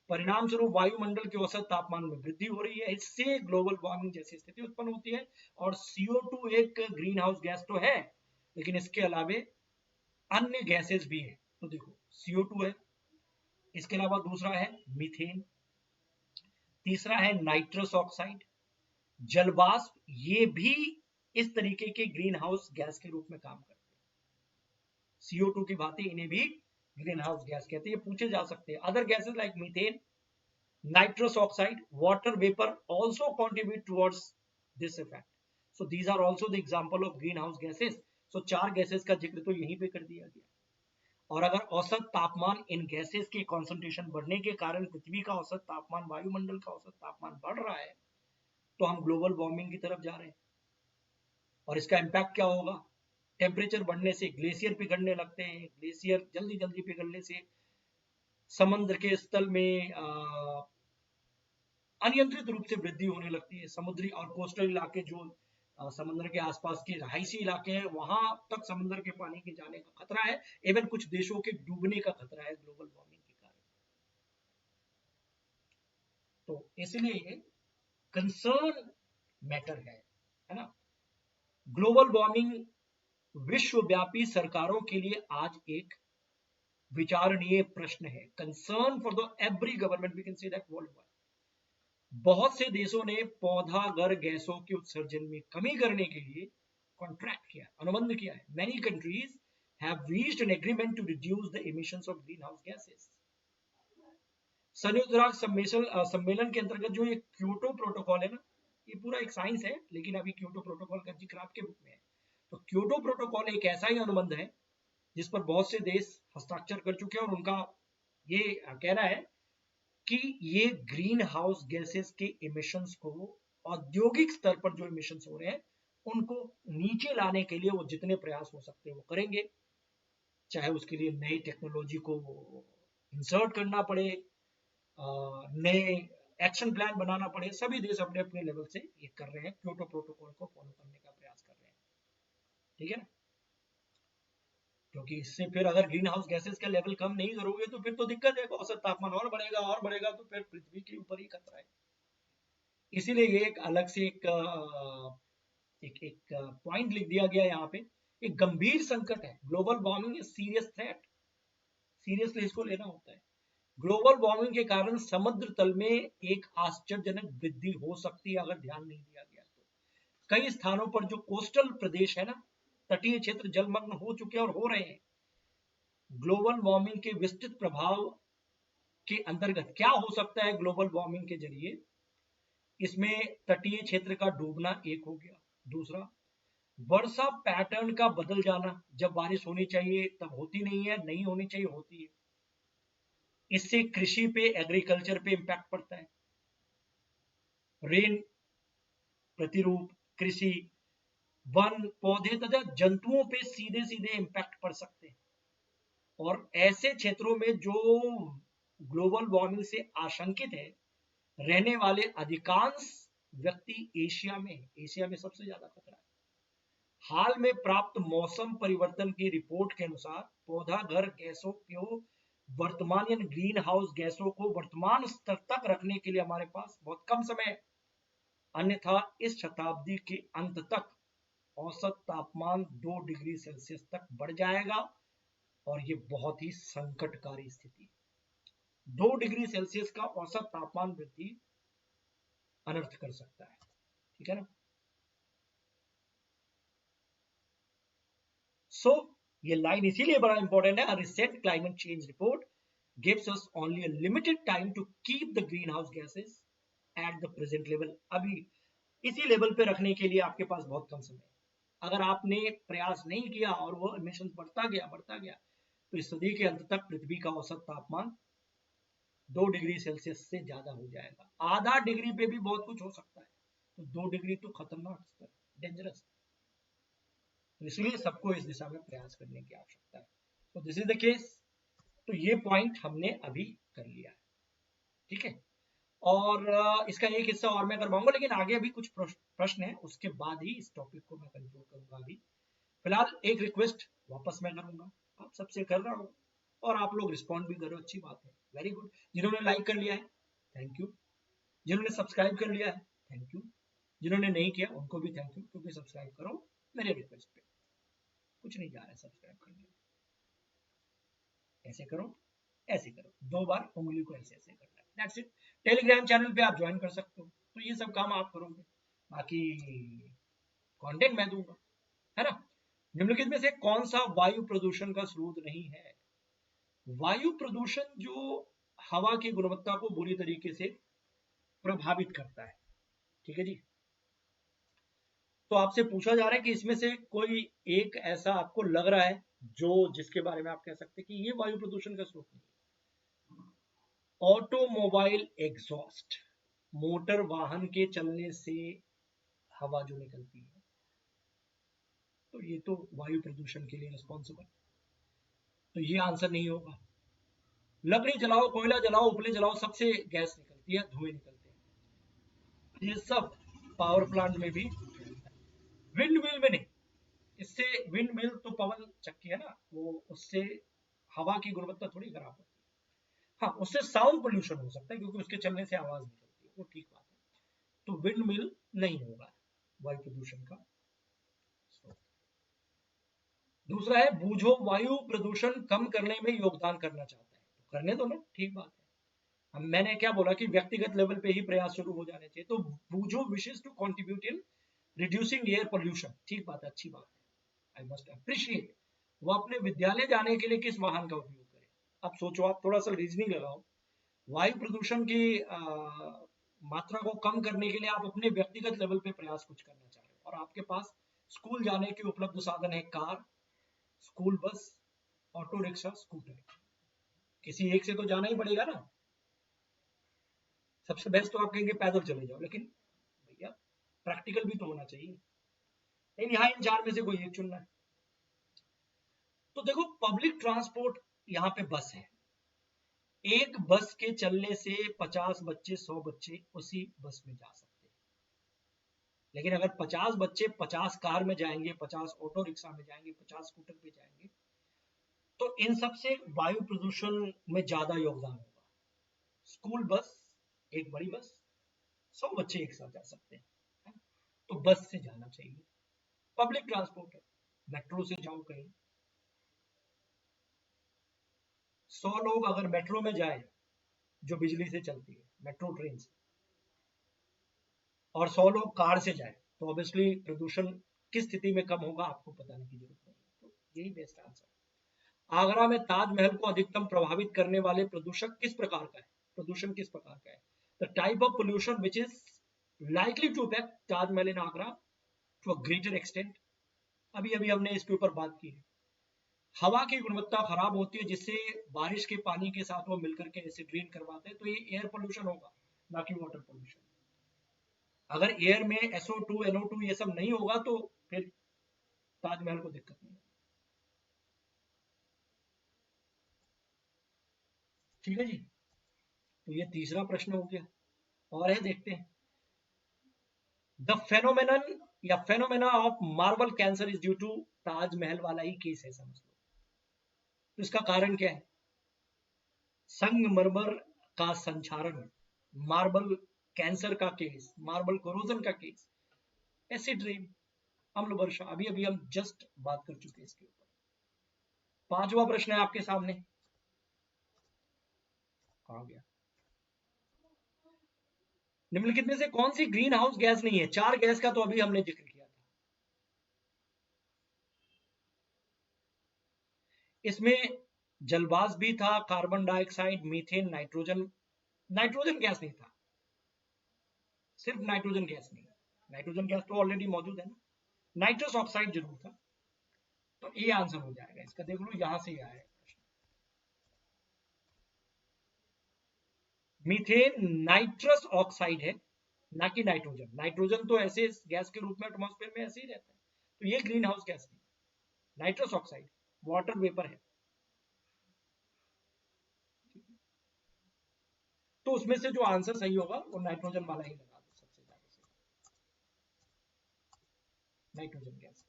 परिणाम स्वरूप वायुमंडल के औसत तापमान में वृद्धि हो रही है, इससे ग्लोबल वार्मिंग जैसी स्थिति उत्पन्न होती है। और CO2 एक ग्रीन हाउस गैस तो है, लेकिन इसके अलावे अन्य गैसेस भी हैं। तो देखो CO2 है, इसके अलावा दूसरा है मीथेन, तीसरा है नाइट्रस ऑक्साइड, जलवाष्प, ये भी इस तरीके के ग्रीन हाउस गैस के रूप में काम करते हैं। CO2 की भांति इन्हें भी ग्रीन हाउस गैस कहते हैं, ये पूछे जा सकते हैं। Other gases like methane, nitrous oxide, water vapor also contribute towards this effect. So these are also the example of greenhouse gases. So चार गैसेस का जिक्र तो यहीं पे कर दिया गया। और अगर औसत तापमान इन गैसेस के कॉन्सेंट्रेशन बढ़ने के कारण पृथ्वी का औसत तापमान, वायुमंडल का औसत तापमान बढ़ रहा है, तो हम ग्लोबल वार्मिंग की तरफ जा रहे हैं। और इसका इम्पैक्ट क्या होगा? टेम्परेचर बढ़ने से ग्लेशियर पिघलने लगते हैं, ग्लेशियर जल्दी जल्दी पिघलने से समुद्र के स्थल में अनियंत्रित रूप से वृद्धि होने लगती है। समुद्री और कोस्टल इलाके, जो समुद्र के आसपास के रहायशी इलाके हैं, वहां तक समुद्र के पानी के जाने का खतरा है। इवन कुछ देशों के डूबने का खतरा है ग्लोबल वार्मिंग के कारण। तो इसलिए ये कंसर्न मैटर है ना। ग्लोबल वार्मिंग विश्वव्यापी सरकारों के लिए आज एक विचारणीय प्रश्न है। Concern for the every government, we can say that world wide. बहुत से देशों ने पौधागर गैसों के उत्सर्जन में कमी करने के लिए कॉन्ट्रैक्ट किया, अनुबंध किया है। Many countries have reached an agreement to reduce the emissions of greenhouse gases. संयुक्त राष्ट्र सम्मेलन के अंतर्गत जो ये क्योटो प्रोटोकॉल है ना, ये पूरा एक साइंस है, लेकिन अभी क्योटो प्रोटोकॉल का जिक्र आपके बुक में है। तो क्योटो प्रोटोकॉल एक ऐसा ही अनुबंध है जिस पर बहुत से देश हस्ताक्षर कर चुके हैं, और उनका ये कहना है कि ये ग्रीन हाउस गैसेस के इमिशंस को, औद्योगिक स्तर पर जो इमिशंस हो रहे हैं, उनको नीचे लाने के लिए वो जितने प्रयास हो सकते हैं वो करेंगे। चाहे उसके लिए नई टेक्नोलॉजी को इंसर्ट करना पड़े, नए एक्शन प्लान बनाना पड़े, सभी देश अपने अपने लेवल से ये कर रहे हैं, क्योटो प्रोटोकॉल को फॉलो करने का प्रयास कर रहे हैं। ठीक है ना, क्योंकि इससे फिर अगर ग्रीन हाउस गैसेस का लेवल कम नहीं करोगे तो फिर तो दिक्कत है, औसत तापमान और बढ़ेगा तो फिर पृथ्वी के ऊपर ही खतरा है। इसीलिए ये एक अलग से एक पॉइंट लिख दिया गया यहाँ पे। एक गंभीर संकट है, global warming is serious threat, seriously इसको लेना होता है। ग्लोबल वार्मिंग के कारण समुद्र तल में एक आश्चर्यजनक वृद्धि हो सकती है अगर ध्यान नहीं दिया गया तो। कई स्थानों पर जो कोस्टल प्रदेश है ना, तटीय क्षेत्र जलमग्न हो चुके हैं और हो रहे हैं। ग्लोबल वार्मिंग के विस्तृत प्रभाव के अंतर्गत क्या हो सकता है ग्लोबल वार्मिंग के जरिए? इसमें तटीय क्षेत्र का डूबना एक हो गया। दूसरा, वर्षा पैटर्न का बदल जाना, जब बारिश होनी चाहिए तब होती नहीं है, नहीं होनी चाहिए होती है। इससे कृषि पे, एग्रीकल्चर पे इंपैक्ट पड़ता है। रेन प्रतिरूप, कृषि, वन, पौधे तथा जंतुओं पे सीधे सीधे इंपैक्ट पड़ सकते हैं। और ऐसे क्षेत्रों में जो ग्लोबल वार्मिंग से आशंकित है, रहने वाले अधिकांश व्यक्ति एशिया में सबसे ज्यादा खतरा है। हाल में प्राप्त मौसम परिवर्तन की रिपोर्ट के अनुसार पौधाघर गैसों को वर्तमान, यानी ग्रीन हाउस गैसों को वर्तमान स्तर तक रखने के लिए हमारे पास बहुत कम समय है। अन्यथा इस शताब्दी के अंत तक औसत तापमान 2 डिग्री सेल्सियस तक बढ़ जाएगा, और ये बहुत ही संकटकारी स्थिति है। 2 डिग्री सेल्सियस का औसत तापमान वृद्धि अनर्थ कर सकता है। ठीक है ना। सो ये लाइन इसीलिए बड़ा इंपॉर्टेंट है। Recent climate change report gives us only a limited time to keep the greenhouse gases at the present level. अभी इसी लेवल पे रखने के लिए आपके पास बहुत कम समय है। अगर आपने प्रयास नहीं किया और वो इमिशन बढ़ता गया तो इस सदी के अंत तक पृथ्वी का औसत तापमान 2 डिग्री सेल्सियस से ज्यादा हो जाएगा। आधा डिग्री पे भी बहुत कुछ हो सकता है, तो 2 डिग्री तो खतरनाक स्तर, डेंजरस। तो इसलिए सबको इस दिशा में प्रयास करने की आवश्यकता है। तो दिस इज द केस। तो ये पॉइंट हमने अभी कर लिया है, ठीक है। और इसका एक हिस्सा और मैं करवाऊंगा, लेकिन आगे अभी कुछ प्रश्न है, उसके बाद ही इस टॉपिक को मैं कंक्लूड करूंगा। अभी फिलहाल एक रिक्वेस्ट वापस मैं करूंगा, आप सबसे कर रहा हूँ और आप लोग रिस्पॉन्ड भी करो, अच्छी बात है, वेरी गुड। जिन्होंने लाइक कर लिया है थैंक यू, जिन्होंने सब्सक्राइब कर लिया है थैंक यू, जिन्होंने नहीं किया उनको भी थैंक यू, क्योंकि सब्सक्राइब करो मेरे रिक्वेस्ट पे, कुछ नहीं जा रहा है सब्सक्राइब करने में। ऐसे करो, ऐसे करो, 2 बार उंगली को ऐसे ऐसे करना है, दैट्स इट। टेलीग्राम चैनल पे आप ज्वाइन कर सकते हो, तो ये सब काम आप करोगे, बाकी कंटेंट मैं दूंगा, है ना। निम्नलिखित में से कौन सा वायु प्रदूषण का स्रोत नहीं है? वायु प्रदूषण जो हवा की गुणवत्ता को बुरी तरीके से प्रभावित करता है, ठीक है जी। तो आपसे पूछा जा रहा है कि इसमें से कोई एक ऐसा आपको लग रहा है जो जिसके बारे में आप कह सकते हैं कि ये वायु प्रदूषण का स्रोत नहीं। ऑटोमोबाइल एग्जॉस्ट, मोटर वाहन के चलने से हवा जो निकलती है, तो ये तो वायु प्रदूषण के लिए रिस्पॉन्सिबल, तो ये आंसर नहीं होगा। लकड़ी जलाओ, कोयला जलाओ, उपले जलाओ, सबसे गैस निकलती है, धुएं निकलते हैं, ये सब पावर प्लांट में भी। विंड मिल में नहीं, इससे विंड मिल तो पवन चक्की है ना, वो उससे हवा की गुणवत्ता थोड़ी खराब होती है। हाँ, उससे साउंड पोल्यूशन हो सकता है क्योंकि उसके चलने से आवाज निकलती है, वो ठीक बात है। तो विंड मिल नहीं होगा वायु प्रदूषण का स्रोत। दूसरा है बूझो वायु प्रदूषण कम करने में योगदान करना चाहता है, तो करने दो ना, ठीक बात है। अब मैंने क्या बोला कि व्यक्तिगत लेवल पे ही प्रयास शुरू हो जाने चाहिए, तो बूझो विशेष to contribute in reducing air pollution, ठीक बात है, अच्छी बात है, आई मस्ट अप्रिशिएट। वो अपने विद्यालय जाने के लिए किस वाहन का उपयोग करें? अब सोचो, आप थोड़ा सा रीजनिंग लगाओ। वायु प्रदूषण की मात्रा को कम करने के लिए आप अपने व्यक्तिगत लेवल पे प्रयास कुछ करना चाह रहे हो, और आपके पास स्कूल जाने के उपलब्ध साधन है, car, school bus, auto rickshaw, scooter, किसी एक से तो जाना ही पड़ेगा ना। सबसे बेस्ट तो आप कहेंगे पैदल चले जाओ, लेकिन भैया प्रैक्टिकल भी तो होना चाहिए, लेकिन यहाँ इन 4 में से कोई एक चुनना है। तो देखो, पब्लिक ट्रांसपोर्ट, यहाँ पे बस है, एक बस के चलने से 50 बच्चे 100 बच्चे उसी बस में जा सकते हैं, लेकिन अगर 50 बच्चे 50 कार में जाएंगे, 50 ऑटो रिक्शा में जाएंगे, 50 स्कूटर पे जाएंगे, तो इन सब से वायु प्रदूषण में ज्यादा योगदान होगा। स्कूल बस, एक बड़ी बस, 100 बच्चे एक साथ जा सकते हैं, तो बस से जाना चाहिए। पब्लिक ट्रांसपोर्ट है, मेट्रो से जाओ कहीं, 100 लोग अगर मेट्रो में जाए जो बिजली से चलती है, मेट्रो ट्रेन से, और 100 लोग कार से जाए, तो ऑब्वियसली प्रदूषण किस स्थिति में कम होगा आपको बताने की जरूरत नहीं, तो यही बेस्ट आंसर है। आगरा में ताजमहल को अधिकतम प्रभावित करने वाले प्रदूषक किस प्रकार का है? प्रदूषण किस प्रकार का है? The type of pollution which is likely to affect Taj Mahal in Agra to a greater extent. अभी अभी हमने इसके ऊपर बात की है। हवा की गुणवत्ता खराब होती है, जिससे बारिश के पानी के साथ वो मिलकर के ऐसे ड्रेन करवाते हैं, तो ये एयर पोल्यूशन होगा, ना कि वाटर पोल्यूशन। अगर एयर में SO2 NO2 ये सब नहीं होगा तो फिर ताजमहल को दिक्कत नहीं, ठीक है जी। तो ये तीसरा प्रश्न हो गया, और है, देखते हैं। द फेनोमेनन या phenomena of marble cancer is due to Taj Mahal वाला ही केस है, समझ लो। तो इसका कारण क्या है? संगमरमर का संक्षारण, मार्बल कैंसर का केस, मार्बल कोरोजन का केस, एसिड रेन, अम्ल वर्षा, अभी अभी हम जस्ट बात कर चुके हैं इसके ऊपर। 5वां प्रश्न है आपके सामने, कहां गया? निम्नलिखित में से कौन सी ग्रीन हाउस गैस नहीं है? 4 गैस का तो अभी हमने जिक्र किया था। इसमें जलवाष्प भी था, carbon dioxide, methane, nitrogen. Nitrogen gas नहीं था, सिर्फ नाइट्रोजन गैस नहीं, नाइट्रोजन गैस तो ऑलरेडी मौजूद है ना। नाइट्रस ऑक्साइड जरूर था। तो ये आंसर हो जाएगा इसका, देख लो यहां से आया है प्रश्न। मीथेन नाइट्रस ऑक्साइड है, ना कि नाइट्रोजन। नाइट्रोजन तो ऐसे गैस के रूप में एटमॉस्फेयर में ऐसे ही रहता है, तो ये ग्रीन हाउस गैस नहीं। नाइट्रस ऑक्साइड वाटर वेपर है। तो उसमें से जो आंसर सही होगा वो नाइट्रोजन वाला ही लगा दो, सबसे ज्यादा सही नाइट्रोजन गैस।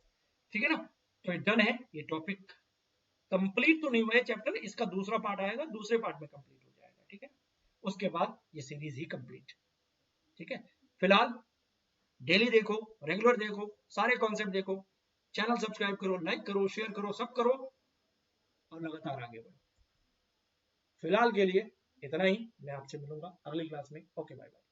ठीक है ना। तो ये डन है, ये टॉपिक कंप्लीट तो नहीं हुआ है चैप्टर, इसका दूसरा पार्ट आएगा, दूसरे पार्ट में कंप्लीट हो जाएगा। ठीक है, उसके बाद ये सीरीज ही कंप्लीट। ठीक है, फिलहाल डेली देखो, रेगुलर देखो, सारे कॉन्सेप्ट देखो, चैनल सब्सक्राइब करो, लाइक करो, शेयर करो, सब करो और लगातार आगे बढ़ो। फिलहाल के लिए इतना ही, मैं आपसे मिलूंगा अगली क्लास में। Okay, bye bye.